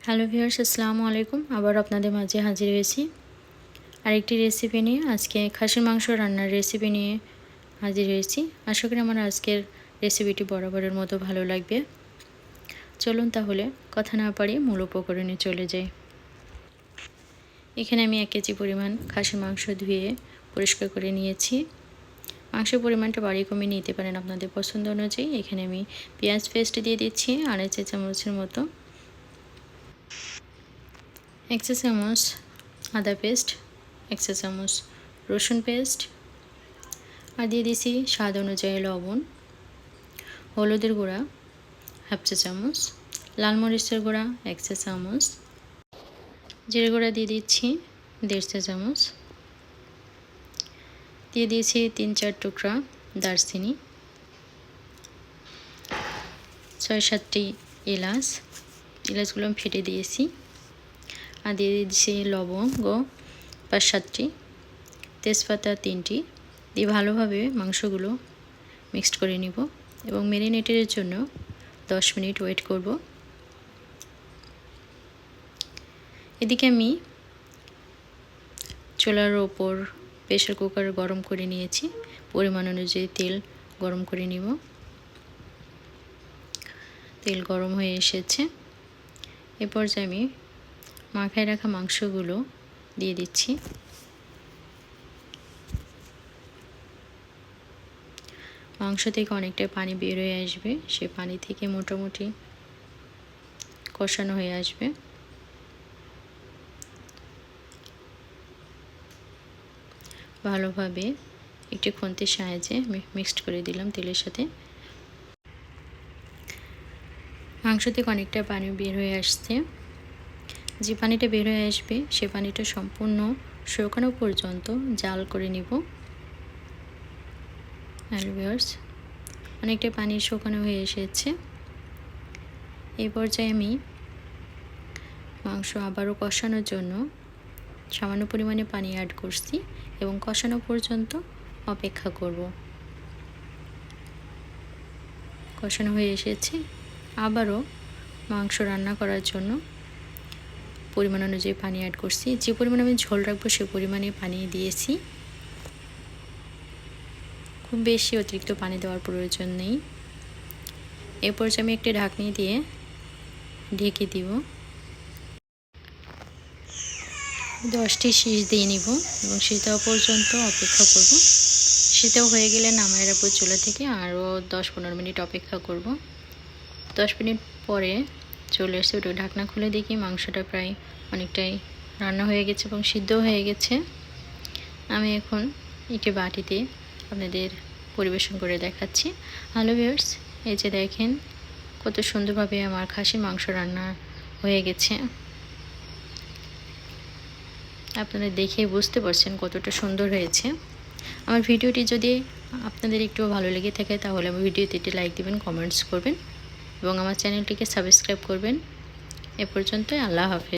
Hello viewers, আসসালামু আলাইকুম। আবার আপনাদের মাঝে হাজির হয়েছি আরেকটি রেসিপি নিয়ে। আজকে খাসির মাংস রান্নার রেসিপি নিয়ে হাজির হয়েছি। আশা করি আমার আজকের রেসিপিটি বরাবরের মতো ভালো লাগবে। চলুন তাহলে কথা না পারি মূল উপকরণে চলে যাই। এখানে আমি 1 কেজি পরিমাণ খাসির মাংস ধুয়ে পরিষ্কার করে নিয়েছি। মাংসের পরিমাণটা বাড়িয়ে কমিয়ে নিতে পারেন আপনাদের পছন্দ অনুযায়ী। এখানে আমি পেঁয়াজ পেস্ট দিয়ে দিচ্ছি 2.5 চা চামচের মতো, 1 চা চামচ আদা পেস্ট, 1 চা চামচ রসুন পেস্ট, আর দিয়ে দিছি স্বাদ অনুযায়ী লবণ, হলুদের গুঁড়া 1/2 চা চামচ, লাল মরিচের গুঁড়া 1 চা চামচ, জিরে গুঁড়া দিয়ে দিচ্ছি 1.5 চা চামচ, দিয়ে দিয়েছি 3-4 টুকরা দারচিনি, 6-7টি এলাচগুলো আমি ফেটে দিয়েছি, আর দিয়ে দিচ্ছি লবঙ্গ 5-7টি, তেজপাতা 3টি দিয়ে ভালোভাবে মাংসগুলো মিক্সড করে নিব এবং ম্যারিনেটের জন্য 10 মিনিট ওয়েট করব। এদিকে আমি চুলার ওপর প্রেসার কুকার গরম করে নিয়েছি। পরিমাণ অনুযায়ী তেল গরম করে নিব। তেল গরম হয়ে এসেছে। এ পর্যায়ে আমি মাখায় রাখা মাংসগুলো দিয়ে দিচ্ছি। মাংস থেকে অনেকটা পানি বের হয়ে আসবে, সে পানি থেকে মোটামুটি কষানো হয়ে আসবে। ভালোভাবে একটি খুন্তির সাহায্যে মিক্সড করে দিলাম তেলের সাথে। মাংস থেকে অনেকটা পানি বের হয়ে আসছে। যে পানিটা বের হয়ে আসবে সে পানিটা সম্পূর্ণ শুকানো পর্যন্ত জাল করে নিব। হ্যালো ভিউয়ার্স, অনেকটা পানি শুকানো হয়ে এসেছে। এই পর্যায়ে আমি মাংস আবারও কষানোর জন্য সামান্য পরিমাণে পানি অ্যাড করছি এবং কষানো পর্যন্ত অপেক্ষা করব। কষানো হয়ে এসেছে। আবারও মাংস রান্না করার জন্য পরিমাণ অনুযায়ী পানি অ্যাড করছি। যে পরিমাণে আমি ঝোল রাখবো সে পরিমাণে পানি দিয়েছি। খুব বেশি অতিরিক্ত পানি দেওয়ার প্রয়োজন নেই। এরপর আমি একটি ঢাকনি দিয়ে ঢেকে দিব। 10টি শীষ দিয়ে নিব এবং শীত পর্যন্ত অপেক্ষা করব। শীতও হয়ে গেলে নামায় রাখবো চুলা থেকে। আরও 10-15 মিনিট অপেক্ষা করব। 10 মিনিট পরে চলে এসে ওটা ঢাকনা খুলে দেখি মাংসটা প্রায় অনেকটাই রান্না হয়ে গেছে এবং সিদ্ধ হয়ে গেছে। আমি এখন একটি বাটিতে আপনাদের পরিবেশন করে দেখাচ্ছি। হ্যালো ভিউয়ার্স, এই যে দেখেন কত সুন্দরভাবে আমার খাসির মাংস রান্না হয়ে গেছে। আপনারা দেখে বুঝতে পারছেন কতটা সুন্দর হয়েছে। আমার ভিডিওটি যদি আপনাদের একটু ভালো লেগে থাকে তাহলে আমার ভিডিওতে একটি লাইক দিবেন, কমেন্টস করবেন এবং আমার চ্যানেলটিকে সাবস্ক্রাইব করবেন। এ পর্যন্তই, আল্লাহ হাফেজ।